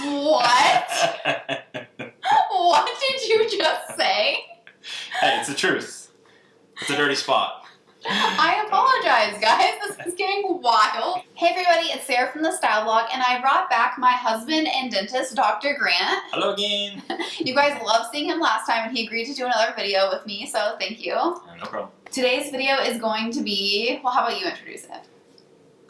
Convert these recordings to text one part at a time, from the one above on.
What? What did you just say? Hey, it's the truth. It's a dirty spot. I apologize, guys. This is getting wild. Hey everybody, it's Sarah from the Style Blog, and I brought back my husband and dentist, Dr. Grant. Hello again. You guys loved seeing him last time, and he agreed to do another video with me, so thank you. No problem. Today's video is going to be, well, how about you introduce it?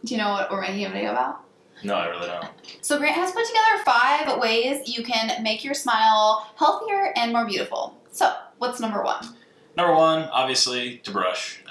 Do you know what we're making a video about? No, I really don't. So Grant has put together 5 ways you can make your smile healthier and more beautiful. So, what's number 1? Number 1, obviously, to brush.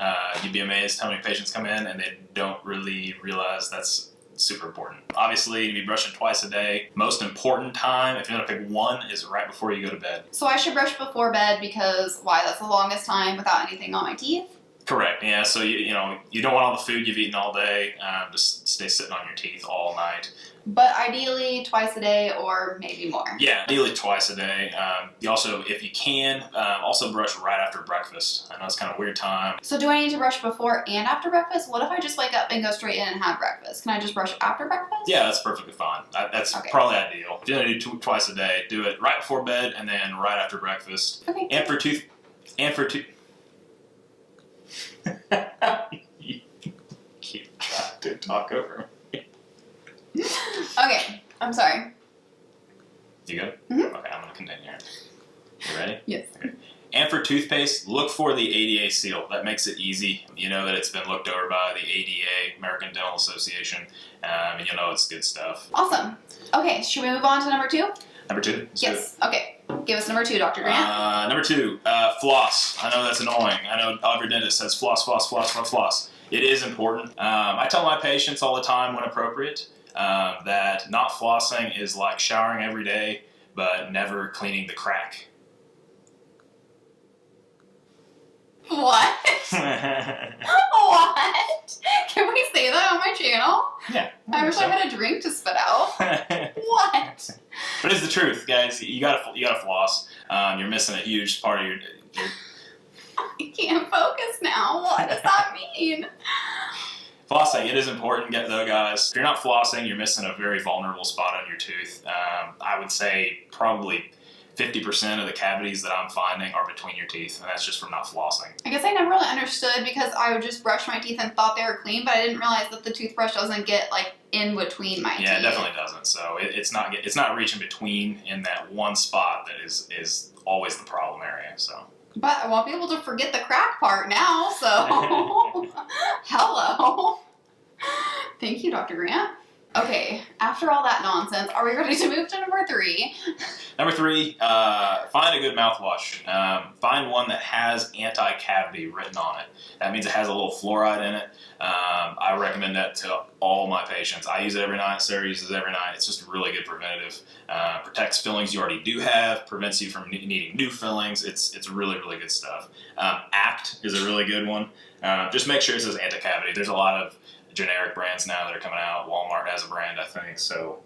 You'd be amazed how many patients come in and they don't really realize that's super important. Obviously, you'd be brushing twice a day. Most important time, if you're gonna pick one, is right before you go to bed. So I should brush before bed because, why, that's the longest time without anything on my teeth? Correct, yeah, so you don't want all the food you've eaten all day, just stay sitting on your teeth all night. But ideally, twice a day or maybe more. Yeah, ideally twice a day. You also, if you can, also brush right after breakfast. I know it's kind of a weird time. So do I need to brush before and after breakfast? What if I just wake up and go straight in and have breakfast? Can I just brush after breakfast? Yeah, that's perfectly fine. That's okay. Probably ideal. If you're gonna do twice a day, do it right before bed and then right after breakfast. Okay. And for tooth. You keep trying to talk over me. Okay, I'm sorry. You good? Mm-hmm. Okay, I'm gonna continue. You ready? Yes. Okay. And for toothpaste, look for the ADA seal. That makes it easy. You know that it's been looked over by the ADA, American Dental Association, and you'll know it's good stuff. Awesome. Okay, should we move on to number 2? Number 2? Yes. Okay. Give us number 2, Dr. Grant. Number 2, floss. I know that's annoying. I know every dentist says floss, floss, floss, floss, floss. It is important. I tell my patients all the time when appropriate that not flossing is like showering every day, but never cleaning the crack. What? What? Can we say that on my channel? Yeah. I wish I had a drink to spit out. What? But it's the truth, guys. You gotta floss. You're missing a huge part of your I can't focus now. What does that mean? Flossing, it is important, though, guys. If you're not flossing, you're missing a very vulnerable spot on your tooth. I would say probably 50% of the cavities that I'm finding are between your teeth, and that's just from not flossing. I guess I never really understood because I would just brush my teeth and thought they were clean, but I didn't realize that the toothbrush doesn't get like in between my teeth. Yeah, it definitely doesn't. So it's not reaching between in that one spot that is always the problem area. So. But I won't be able to forget the crack part now, so hello. Thank you, Dr. Grant. Okay, after all that nonsense, are we ready to move to number 3? Number 3, find a good mouthwash. Find one that has anti-cavity written on it. That means it has a little fluoride in it. I recommend that to all my patients. I use it every night. Sarah uses it every night. It's just a really good preventative. Protects fillings you already do have, prevents you from needing new fillings. It's really, really good stuff. Act is a really good one. Just make sure it says anti-cavity. There's a lot of generic brands now that are coming out. Walmart has a brand, I think. So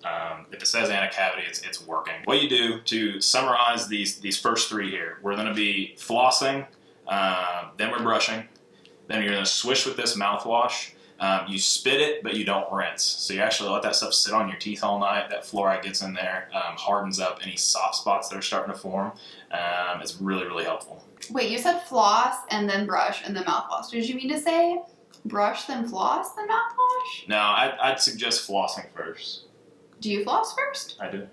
if it says anti-cavity, it's working. What you do to summarize these first 3 here, we're going to be flossing, then we're brushing, then you're going to swish with this mouthwash. You spit it, but you don't rinse. So you actually let that stuff sit on your teeth all night. That fluoride gets in there, hardens up any soft spots that are starting to form. It's really, really helpful. Wait, you said floss and then brush and then mouthwash. Did you mean to say brush then floss then mouthwash? No, I'd suggest flossing first. Do you floss first? I do.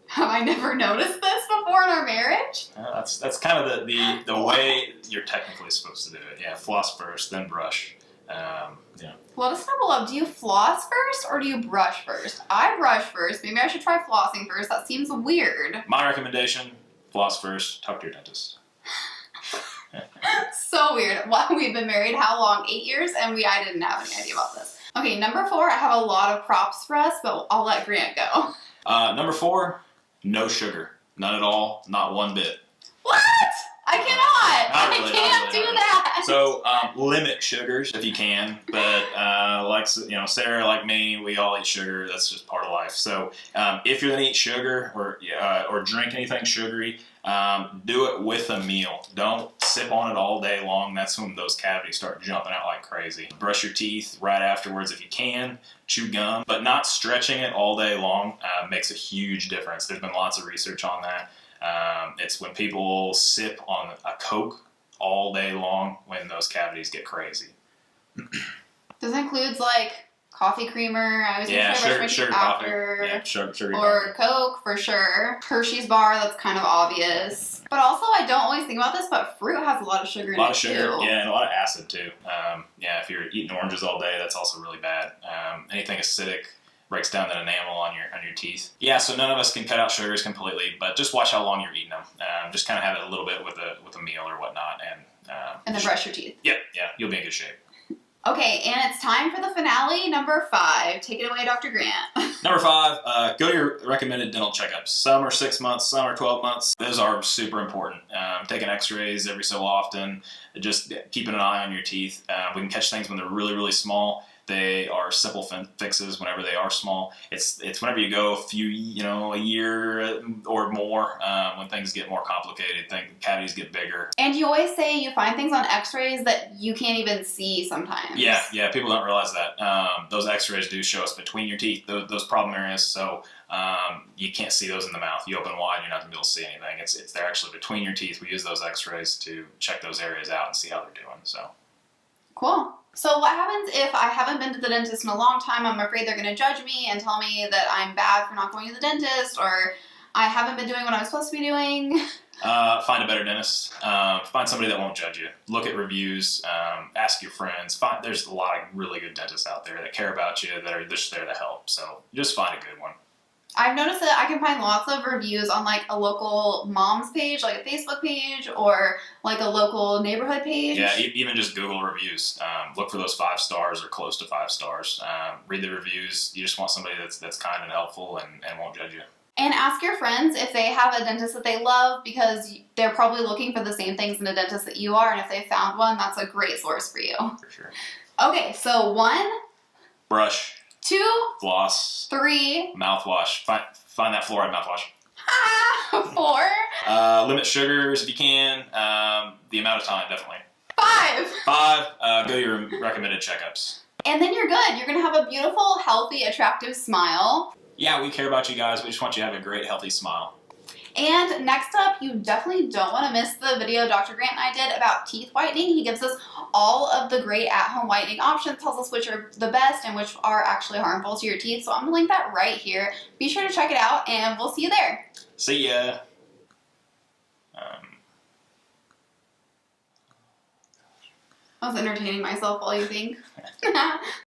Have I never noticed this before in our marriage? That's kind of the way you're technically supposed to do it. Yeah, floss first, then brush. Yeah. Let us know below. Do you floss first or do you brush first? I brush first. Maybe I should try flossing first. That seems weird. My recommendation, floss first, talk to your dentist. So weird. Why we've been married how long? 8 years, and I didn't have any idea about this. Okay, number 4, I have a lot of props for us, but I'll let Grant go. Number 4, no sugar. None at all, not one bit. What? I cannot. Not really, I can't not do really. that. So limit sugars if you can, but like Sarah, like me, we all eat sugar. That's just part of life. So if you're gonna eat sugar or drink anything sugary, do it with a meal. Don't sip on it all day long. That's when those cavities start jumping out like crazy. Brush your teeth right afterwards if you can. Chew gum, but not stretching it all day long makes a huge difference. There's been lots of research on that. It's when people sip on a Coke all day long when those cavities get crazy. This includes like coffee creamer. I was sugar after. Coffee. Yeah, sugar or coffee. Coke for sure. Hershey's bar, that's kind of obvious. But also, I don't always think about this, but fruit has a lot of sugar in it. A lot of sugar, too. yeah, and a lot of acid too. If you're eating oranges all day, that's also really bad. Anything acidic breaks down that enamel on your teeth. Yeah, so none of us can cut out sugars completely, but just watch how long you're eating them. Just kind of have it a little bit with a meal or whatnot, and then brush your teeth. Yeah, you'll be in good shape. Okay, and it's time for the finale, number 5. Take it away, Dr. Grant. Number 5, go to your recommended dental checkups. Some are 6 months, some are 12 months. Those are super important. Taking x-rays every so often, just keeping an eye on your teeth. We can catch things when they're really, really small. They are simple fixes whenever they are small. It's whenever you go a year or more, when things get more complicated, cavities get bigger. And you always say you find things on x-rays that you can't even see sometimes. Yeah, people don't realize that. Those x-rays do show us between your teeth, those problem areas, so you can't see those in the mouth. You open wide, you're not going to be able to see anything. They're actually between your teeth. We use those x-rays to check those areas out and see how they're doing. So cool. So what happens if I haven't been to the dentist in a long time? I'm afraid they're going to judge me and tell me that I'm bad for not going to the dentist, or I haven't been doing what I'm supposed to be doing. Find a better dentist. Find somebody that won't judge you. Look at reviews. Ask your friends. There's a lot of really good dentists out there that care about you, that are just there to help. So just find a good one. I've noticed that I can find lots of reviews on like a local mom's page, like a Facebook page, or like a local neighborhood page. Yeah, even just Google reviews. Look for those 5 stars or close to 5 stars. Read the reviews. You just want somebody that's kind and helpful and won't judge you. And ask your friends if they have a dentist that they love, because they're probably looking for the same things in a dentist that you are, and if they found one, that's a great source for you. For sure. Okay, so 1, brush, 2, floss, 3, mouthwash. Find that fluoride mouthwash. 4, limit sugars if you can. The amount of time, definitely. 5. 5, go to your recommended checkups. And then you're good. You're going to have a beautiful, healthy, attractive smile. Yeah, we care about you guys. We just want you to have a great, healthy smile. And next up, you definitely don't want to miss the video Dr. Grant and I did about teeth whitening. He gives us all of the great at-home whitening options, tells us which are the best and which are actually harmful to your teeth. So I'm going to link that right here. Be sure to check it out, and we'll see you there. See ya. I was entertaining myself while you think.